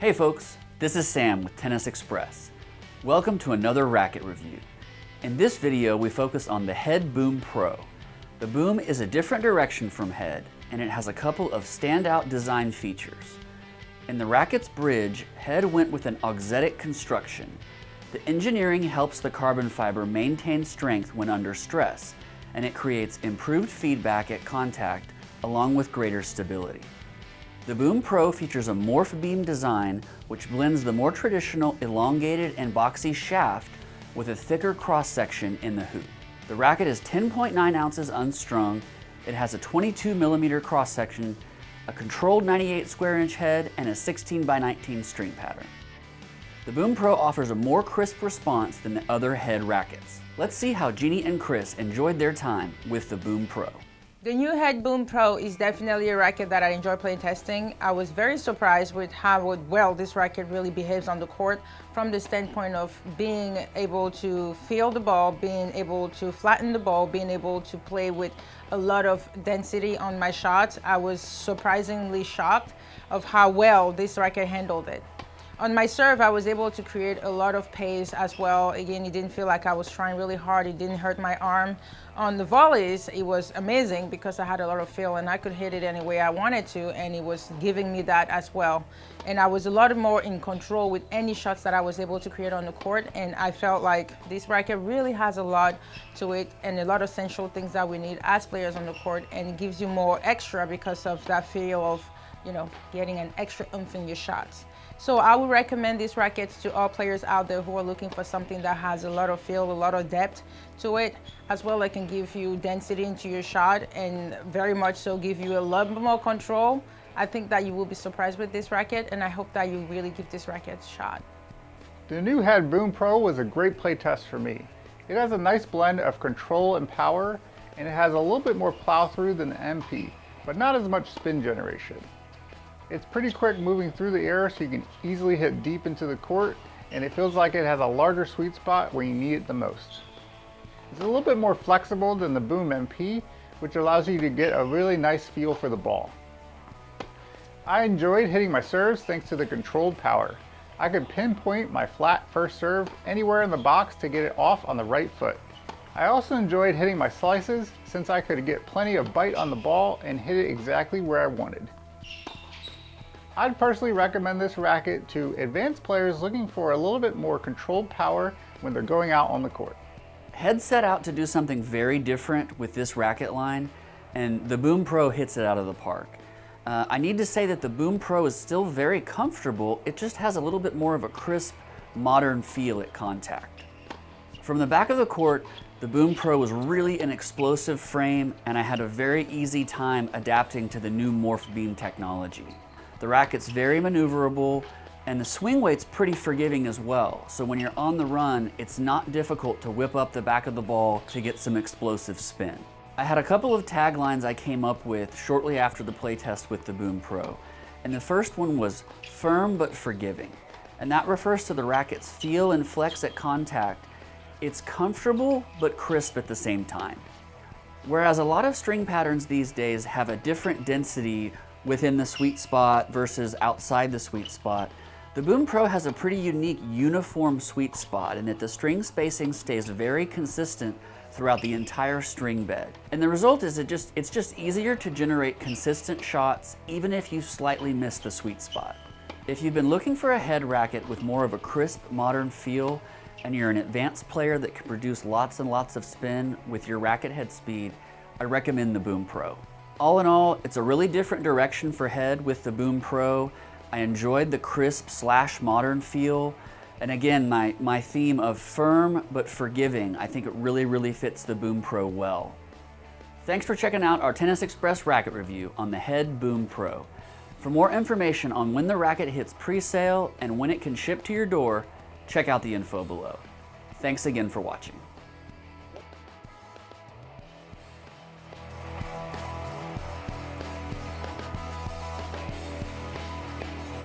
Hey folks, this is Sam with Tennis Express. Welcome to another racket review. In this video, we focus on the Head Boom Pro. The Boom is a different direction from Head, and it has a couple of standout design features. In the racket's bridge, Head went with an Auxetic construction. The engineering helps the carbon fiber maintain strength when under stress, and it creates improved feedback at contact along with greater stability. The Boom Pro features a Morph Beam design which blends the more traditional elongated and boxy shaft with a thicker cross-section in the hoop. The racket is 10.9 ounces unstrung, it has a 22mm cross-section, a controlled 98 square inch head, and a 16 by 19 string pattern. The Boom Pro offers a more crisp response than the other Head rackets. Let's see how Jeannie and Chris enjoyed their time with the Boom Pro. The new Head Boom Pro is definitely a racket that I enjoy playing testing. I was very surprised with how well this racket really behaves on the court from the standpoint of being able to feel the ball, being able to flatten the ball, being able to play with a lot of density on my shots. I was surprisingly shocked of how well this racket handled it. On my serve, I was able to create a lot of pace as well. Again, it didn't feel like I was trying really hard. It didn't hurt my arm. On the volleys, it was amazing because I had a lot of feel and I could hit it any way I wanted to, and it was giving me that as well. And I was a lot more in control with any shots that I was able to create on the court, and I felt like this racket really has a lot to it and a lot of essential things that we need as players on the court, and it gives you more extra because of that feel of, you know, getting an extra oomph in your shots. So I would recommend these rackets to all players out there who are looking for something that has a lot of feel, a lot of depth to it, as well as can give you density into your shot and very much so give you a lot more control. I think that you will be surprised with this racket, and I hope that you really give this racket a shot. The new Head Boom Pro was a great play test for me. It has a nice blend of control and power, and it has a little bit more plow through than the MP, but not as much spin generation. It's pretty quick moving through the air, so you can easily hit deep into the court, and it feels like it has a larger sweet spot where you need it the most. It's a little bit more flexible than the Boom MP, which allows you to get a really nice feel for the ball. I enjoyed hitting my serves thanks to the controlled power. I could pinpoint my flat first serve anywhere in the box to get it off on the right foot. I also enjoyed hitting my slices since I could get plenty of bite on the ball and hit it exactly where I wanted. I'd personally recommend this racket to advanced players looking for a little bit more controlled power when they're going out on the court. Head set out to do something very different with this racket line, and the Boom Pro hits it out of the park. I need to say that the Boom Pro is still very comfortable, it just has a little bit more of a crisp, modern feel at contact. From the back of the court, the Boom Pro was really an explosive frame, and I had a very easy time adapting to the new Morph Beam technology. The racket's very maneuverable, and the swing weight's pretty forgiving as well, so when you're on the run, it's not difficult to whip up the back of the ball to get some explosive spin. I had a couple of taglines I came up with shortly after the playtest with the Boom Pro, and the first one was firm but forgiving, and that refers to the racket's feel and flex at contact. It's comfortable but crisp at the same time. Whereas a lot of string patterns these days have a different density within the sweet spot versus outside the sweet spot, the Boom Pro has a pretty unique uniform sweet spot in that the string spacing stays very consistent throughout the entire string bed. And the result is it's just easier to generate consistent shots even if you slightly miss the sweet spot. If you've been looking for a head racket with more of a crisp, modern feel, and you're an advanced player that can produce lots and lots of spin with your racket head speed, I recommend the Boom Pro. All in all, it's a really different direction for Head with the Boom Pro. I enjoyed the crisp / modern feel. And again, my theme of firm but forgiving, I think it really fits the Boom Pro well. Thanks for checking out our Tennis Express racket review on the Head Boom Pro. For more information on when the racket hits pre-sale and when it can ship to your door, check out the info below. Thanks again for watching.